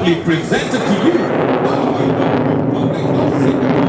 proudly presented to you by the Republic of Singapore.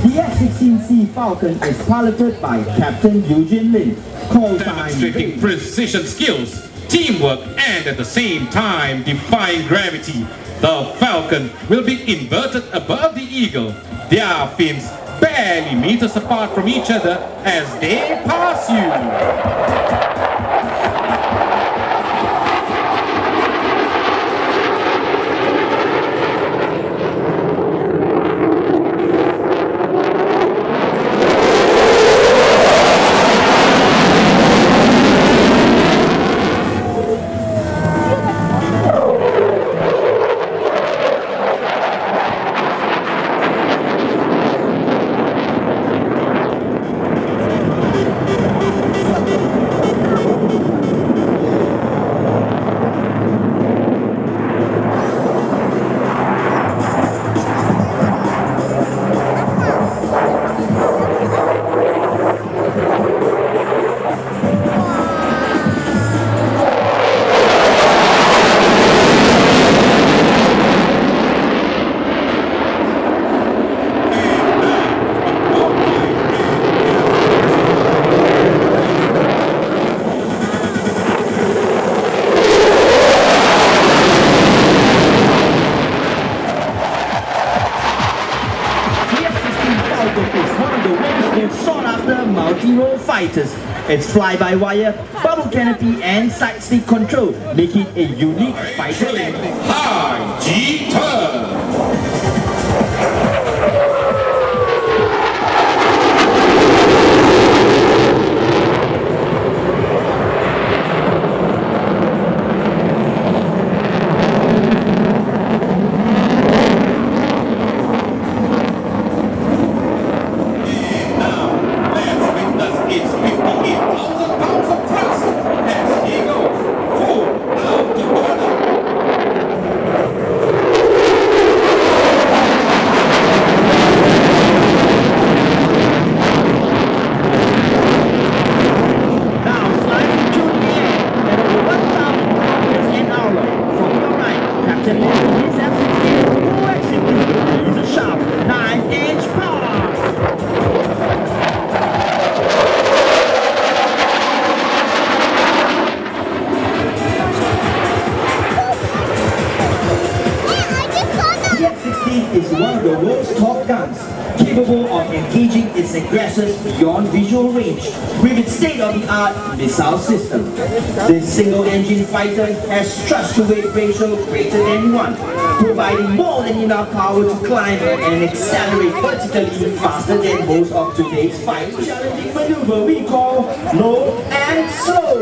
The F16C Falcon is piloted by Captain Eugene Lin, call sign Demonstrating precision skills, teamwork, and at the same time defying gravity. The Falcon will be inverted above the Eagle. Their fins barely meters apart from each other as they pass you. multi-role fighters. Its fly-by-wire, bubble canopy and side stick control make it a unique fighter. High G-turn! Is one of the world's top guns, capable of engaging its aggressors beyond visual range with its state-of-the-art missile system. This single-engine fighter has thrust-to-weight ratio greater than 1, providing more than enough power to climb and accelerate vertically faster than most of today's fighters. Challenging maneuver we call low and slow.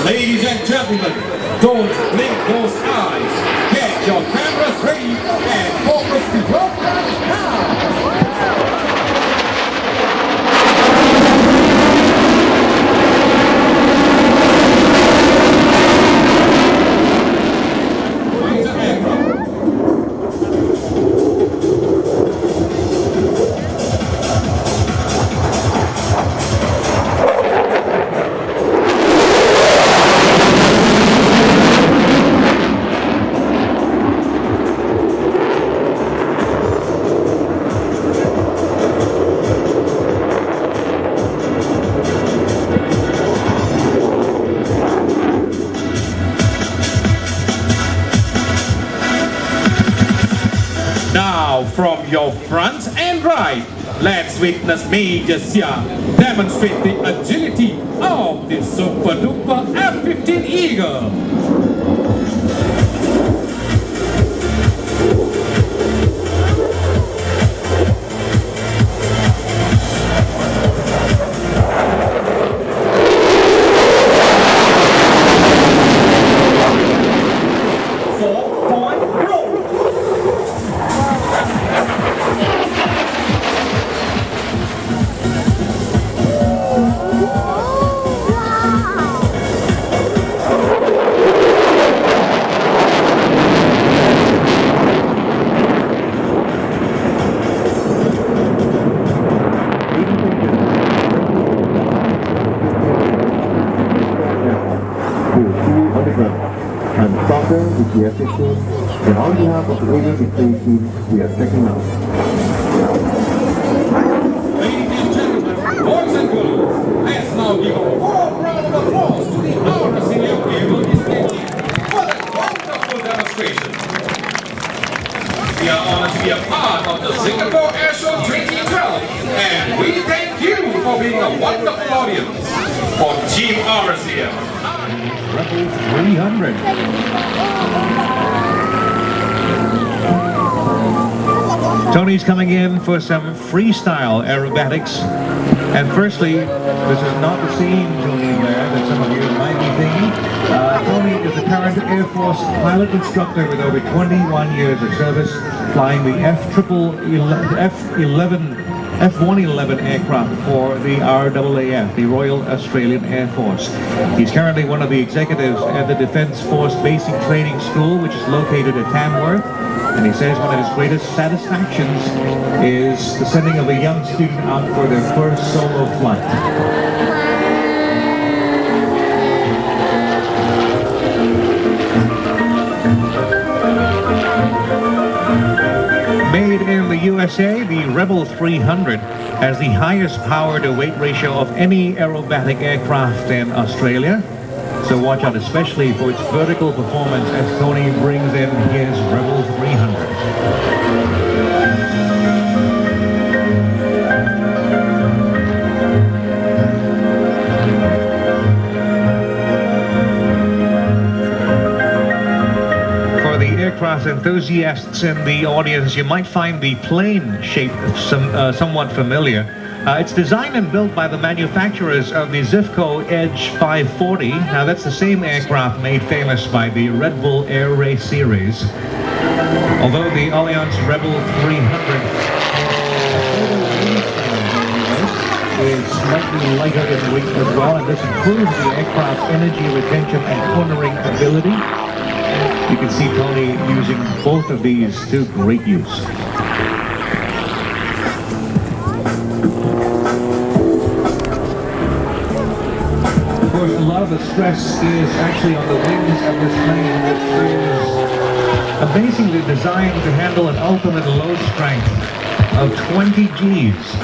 Ladies and gentlemen, don't blink those eyes. Get your cameras ready and focus the programs now! Now, from your front and right, let's witness Major Sia demonstrate the agility of the super duper F-15 Eagle. present. I'm Falcon with the F16, and on behalf of the aviation training team, we are checking out. Ladies and gentlemen, boys and girls, let's now give a warm round of applause to the RSAF Naval Display Team for that wonderful demonstration. We are honored to be a part of the Singapore Air Show 2012, and we thank you for being a wonderful audience for Team RSAF. Rebel 300. Tony's coming in for some freestyle aerobatics. And firstly, this is not the same Tony Blair that some of you might be thinking. Tony is a current Air Force pilot instructor with over 21 years of service, flying the F111 aircraft for the RAAF, the Royal Australian Air Force. He's currently one of the executives at the Defence Force Basic Training School, which is located at Tamworth. And he says one of his greatest satisfactions is the sending of a young student out for their first solo flight. Made in the USA, the Rebel 300 has the highest power-to-weight ratio of any aerobatic aircraft in Australia. So watch out especially for its vertical performance as Tony brings in his Rebel 300. Aircraft enthusiasts in the audience, you might find the plane shape somewhat familiar. It's designed and built by the manufacturers of the Zifco Edge 540. Now that's the same aircraft made famous by the Red Bull Air Race series. Although the Allianz Rebel 300 is slightly lighter in weight as well, and this improves the aircraft's energy retention and cornering ability. You can see Tony using both of these to great use. Of course, a lot of the stress is actually on the wings of this plane, which is amazingly designed to handle an ultimate load strength of 20 Gs.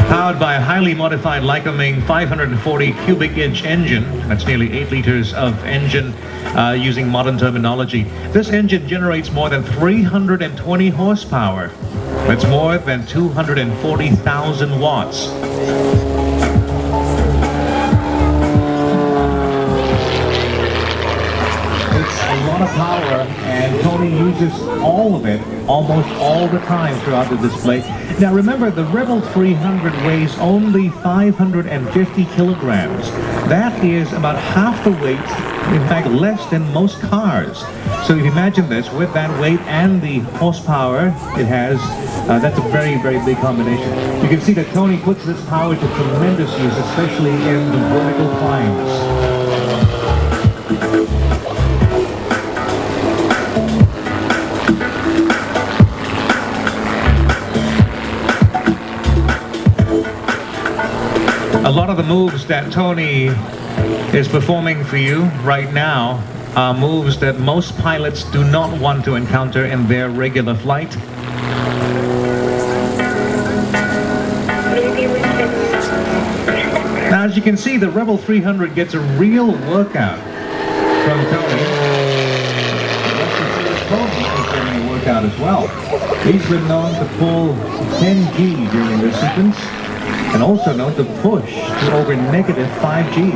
Powered by a highly modified Lycoming 540 cubic inch engine, that's nearly 8 liters of engine using modern terminology. This engine generates more than 320 horsepower. That's more than 240,000 watts. It's a lot of power, and Tony uses all of it almost all the time throughout the display. Now remember, the Rebel 300 weighs only 550 kilograms. That is about half the weight, in fact less than most cars. So if you imagine this, with that weight and the horsepower it has, that's a very, very big combination. You can see that Tony puts this power to tremendous use, especially in the vertical climbs. A lot of the moves that Tony is performing for you right now are moves that most pilots do not want to encounter in their regular flight. Now, as you can see, the Rebel 300 gets a real workout from Tony. Tony is getting a workout as well. He's been known to pull 10 G during this sequence, and also known to push to over negative 5 G.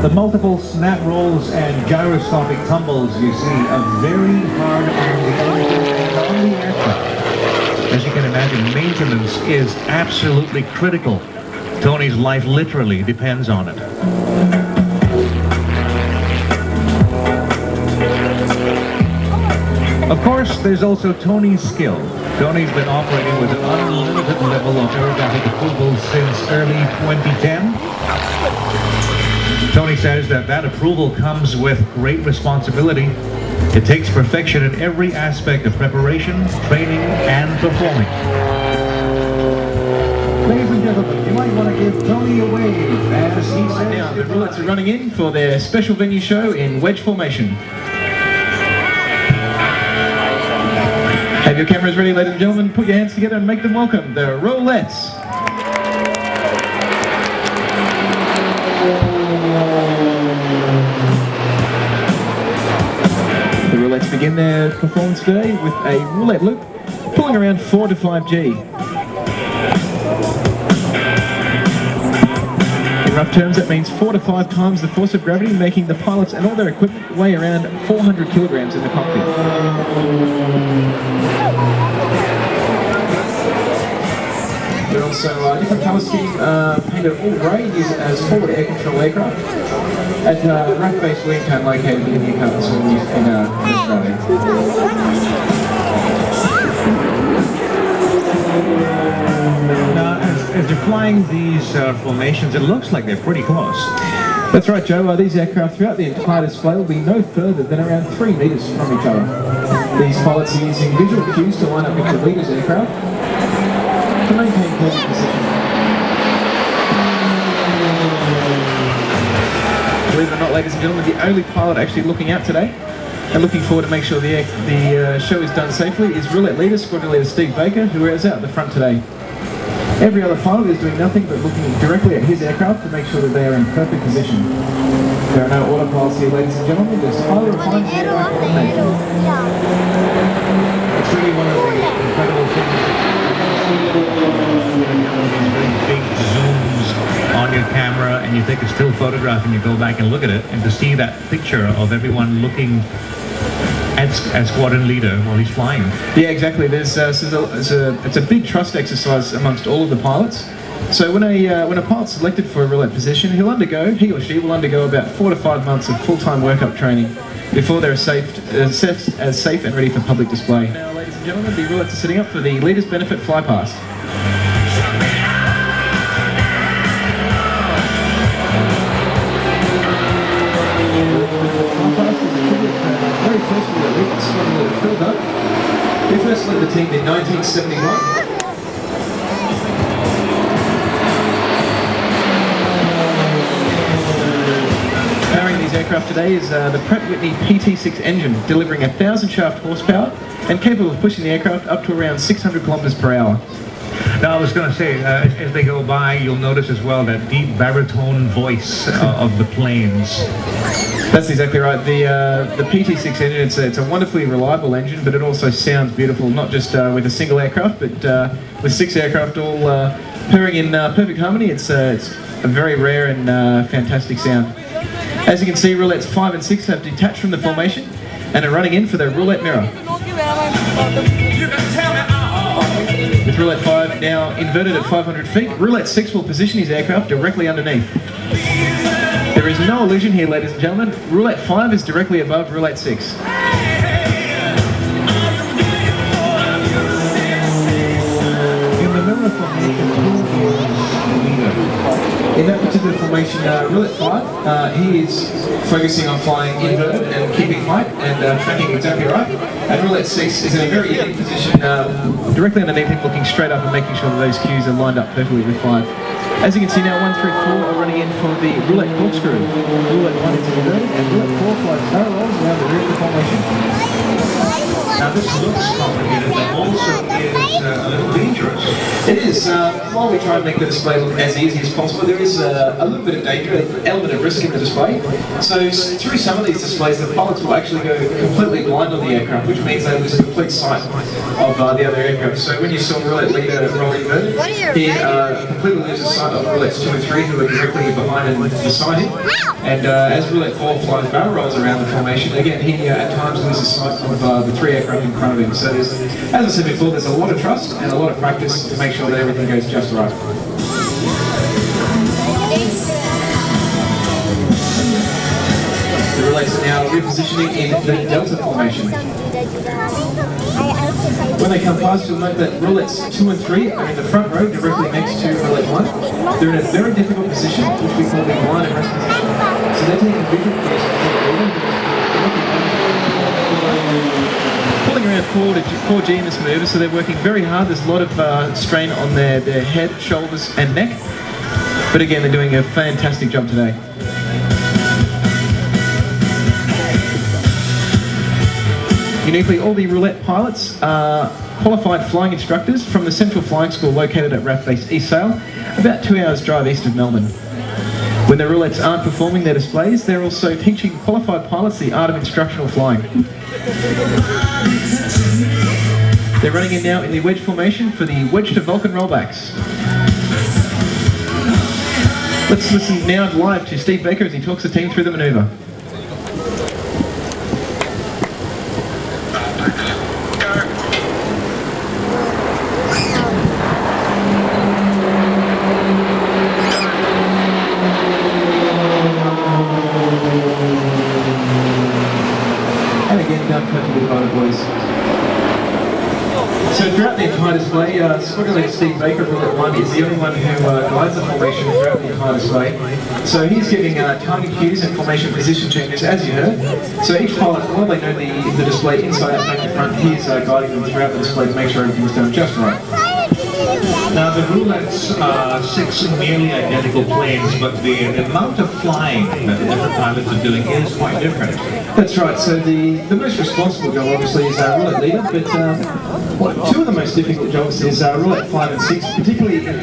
The multiple snap rolls and gyroscopic tumbles you see are very hard on the engine and on the aircraft. As you can imagine, maintenance is absolutely critical. Tony's life literally depends on it. Of course, there's also Tony's skill. Tony's been operating with an unlimited level of aerobatic approval since early 2010. Tony says that that approval comes with great responsibility. It takes perfection in every aspect of preparation, training, and performing. gentlemen, you might want to give Tony a wave as he says Now, the Roulettes are running in for their special venue show in wedge formation. Have your cameras ready, ladies and gentlemen. Put your hands together and make them welcome. The Roulettes. The Roulettes begin their performance today with a roulette loop, pulling around 4 to 5G. In rough terms, that means 4 to 5 times the force of gravity, making the pilots and all their equipment weigh around 400 kilograms in the cockpit. There are also different colour scheme painted all grey, used as forward air control aircraft, at RAAF base wing cone located in Newcastle in Australia. Now, as they're flying these formations, it looks like they're pretty close. That's right, Joe. These aircraft throughout the entire display will be no further than around 3 metres from each other. These pilots are using visual cues to line up with the leader's aircraft to maintain perfect position. Believe it or not, ladies and gentlemen, the only pilot actually looking out today and looking forward to make sure the show is done safely is Roulette leader, Squadron Leader Steve Baker, who is out the front today. Every other pilot is doing nothing but looking directly at his aircraft to make sure that they are in perfect position. There are no autopilots here, ladies and gentlemen. There's highly refined aircraft coordination. It's really one of the incredible things. big zooms on your camera and you take a still photograph and you go back and look at it, and to see that picture of everyone looking at squadron leader while he's flying. Yeah, exactly. It's a big trust exercise amongst all of the pilots. So when a pilot's selected for a roulette position, he or she will undergo about 4 to 5 months of full-time workup training before they're assessed as safe and ready for public display. Now, ladies and gentlemen, the roulettes are setting up for the Leaders Benefit Fly Past. Very first roulette loop, Squadron Leader filled up. They first led the team in 1971. Aircraft today is the Pratt & Whitney PT6 engine, delivering 1,000 shaft horsepower and capable of pushing the aircraft up to around 600 kilometers per hour. Now, I was going to say, as they go by, you'll notice as well that deep baritone voice of the planes. That's exactly right. The PT6 engine, it's a wonderfully reliable engine, but it also sounds beautiful, not just with a single aircraft, but with 6 aircraft all purring in perfect harmony. It's a very rare and fantastic sound. As you can see, roulettes 5 and 6 have detached from the formation and are running in for their roulette mirror. With roulette 5 now inverted at 500 feet, roulette 6 will position his aircraft directly underneath. There is no illusion here, ladies and gentlemen. Roulette 5 is directly above roulette 6. In that particular formation, roulette 5, he is focusing on flying inverted and keeping height and tracking exactly right. And roulette 6 is in a very unique position, directly underneath him, looking straight up and making sure that those cues are lined up perfectly with 5. As you can see now, 1, 3, 4 are running in for the roulette corkscrew. Roulette 1 is inverted and roulette 4 flies barrel rolls around the rear of the formation. Now, this looks complicated, but also is a little dangerous. It is. While we try and make the display look as easy as possible, there is a little bit of danger, an element of risk in the display. So through some of these displays, the pilots will actually go completely blind on the aircraft, which means they lose complete sight of the other aircraft. So when you saw roulette leader roll inverted, he completely loses sight of roulettes 2 and 3 who are directly behind and beside him. And as roulette 4 flies barrel rolls around the formation, again, he at times loses sight of the 3 aircraft in front of him. So there's, as I said before, there's a lot of trust and a lot of practice to make sure that everything goes just right. The roulettes are now repositioning in the Delta formation. When they come past, you'll note that roulettes 2 and 3 are in the front row directly next to roulette 1. They're in a very difficult position, which we call the blind and rest position. So they're taking visual cues from the leader, pulling around 4G in this maneuver, so they're working very hard. There's a lot of strain on their head, shoulders and neck. But again, they're doing a fantastic job today. Uniquely, all the Roulette pilots are qualified flying instructors from the Central Flying School located at RAAF Base East Sale, about 2 hours drive east of Melbourne. When the Roulettes aren't performing their displays, they're also teaching qualified pilots the art of instructional flying. They're running in now in the wedge formation for the wedge to Vulcan rollbacks. Let's listen now live to Steve Baker as he talks the team through the maneuver. And again, down touching the pilot boys. So throughout the entire display, Squadron Leader Steve Baker, Roulette 1, is the only one who guides the formation throughout the entire display. So he's giving timing cues and formation position changes, as you heard. So each pilot, while they know the display inside out, back and front, he's guiding them throughout the display to make sure everything's done just right. Now the Roulettes are 6 nearly identical planes, but the amount of flying that the different pilots are doing is quite different. That's right, so the most responsible job obviously is Roulette Leader, but two of the most difficult jobs is Roulette 5 and 6, particularly in the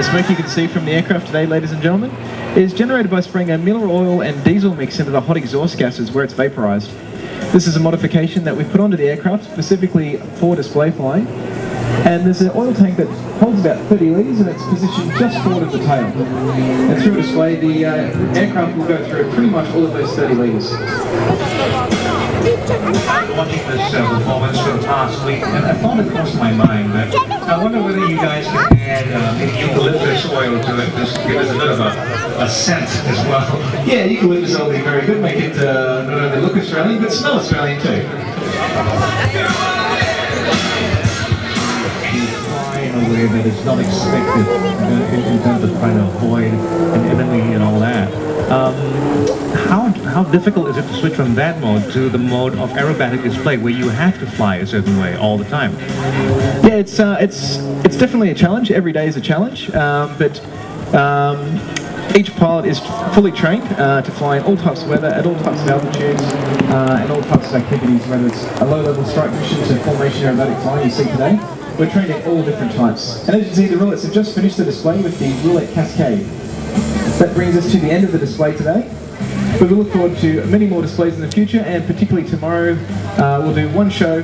The smoke you can see from the aircraft today, ladies and gentlemen, is generated by spraying a Miller oil and diesel mix into the hot exhaust gases where it's vaporized. This is a modification that we put onto the aircraft specifically for display flying. And there's an oil tank that holds about 30 litres and it's positioned just forward of the tail. And through a display, the aircraft will go through pretty much all of those 30 litres. Watching this performance from last week, and a thought crossed my mind that I wonder whether you guys can add maybe eucalyptus oil to it, just to give us a bit of a scent as well. Yeah, eucalyptus oil would be very good, make it not only look Australian, but smell Australian too. In a way that is not expected in terms of trying to avoid an enemy and all that. How difficult is it to switch from that mode to the mode of aerobatic display where you have to fly a certain way all the time? Yeah, it's definitely a challenge. Every day is a challenge, but each pilot is fully trained to fly in all types of weather, at all types of altitudes, and all types of activities, whether it's a low-level strike mission to formation aerobatic flying you see today. We're trained in all different types. And as you can see, the Roulettes have just finished the display with the Roulette Cascade. That brings us to the end of the display today. But we look forward to many more displays in the future, and particularly tomorrow, we'll do one show.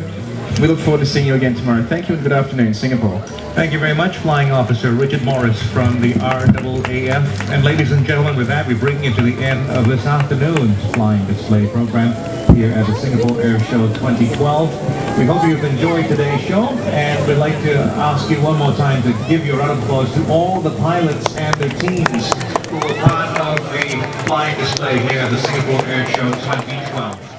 We look forward to seeing you again tomorrow. Thank you and good afternoon, Singapore. Thank you very much, Flying Officer Richard Morris from the RAAF. And ladies and gentlemen, with that, we bring you to the end of this afternoon's flying display program here at the Singapore Air Show 2012. We hope you've enjoyed today's show, and we'd like to ask you one more time to give your round of applause to all the pilots and their teams who were part of the flying display here at the Singapore Air Show 2012.